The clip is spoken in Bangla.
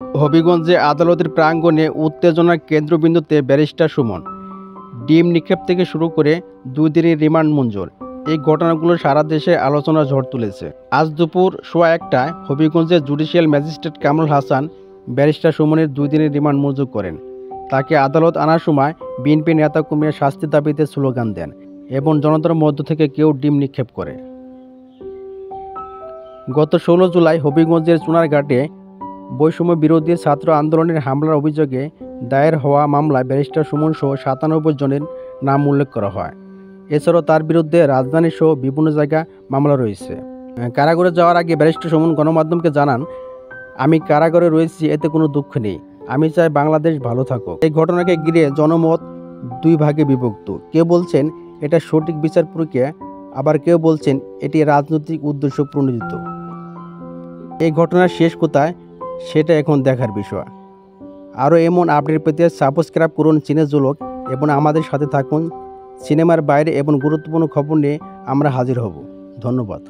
হবিগঞ্জে আদালতের প্রাঙ্গণে উত্তেজনার কেন্দ্রবিন্দুতে ব্যারিস্টার সুমন। ডিম নিক্ষেপ থেকে শুরু করে 2 দিনের রিমান্ড মঞ্জুর। এই ঘটনাগুলো সারা দেশে আলোচনার ঝড় তুলেছে। আজ দুপুর 1:15টায় হবিগঞ্জের judicial magistrate Kamrul Hasan barrister সুমনের 2 দিনের রিমান্ড মঞ্জুর করেন। তাকে আদালত আনার সময় বিএনপি নেতাকর্মীরা শাস্তির দাবিতে স্লোগান দেন এবং জনতার মধ্য থেকে কেউ ডিম নিক্ষেপ করে। গত 16 জুলাই হবিগঞ্জের চুনারঘাটে বৈষম্য বিরোধী ছাত্র আন্দোলনের হামলার অভিযোগে দায়ের হওয়া মামলায় ব্যারিস্টার সুমন সহ 97 জনের নাম উল্লেখ করা হয়। এছাড়াও তার বিরুদ্ধে রাজধানী সহ বিভিন্ন জায়গায় মামলা রয়েছে। কারাগারে যাওয়ার আগে ব্যারিস্টার সুমন গণমাধ্যমকে জানান, আমি কারাগারে রয়েছি, এতে কোনো দুঃখ নেই। আমি চাই বাংলাদেশ ভালো থাকুক। এই ঘটনাকে ঘিরে জনমত 2 ভাগে বিভক্ত। কেউ বলছেন এটা সঠিক বিচার প্রক্রিয়া, আবার কেউ বলছেন এটি রাজনৈতিক উদ্দেশ্য প্রণোদিত। এই ঘটনার শেষ কোথায় সেটা এখন দেখার বিষয়। আরও এমন আপডেট পেতে সাবস্ক্রাইব করুন সিনেজোলক এবং আমাদের সাথে থাকুন। সিনেমার বাইরে এবং গুরুত্বপূর্ণ খবর নিয়ে আমরা হাজির হব। ধন্যবাদ।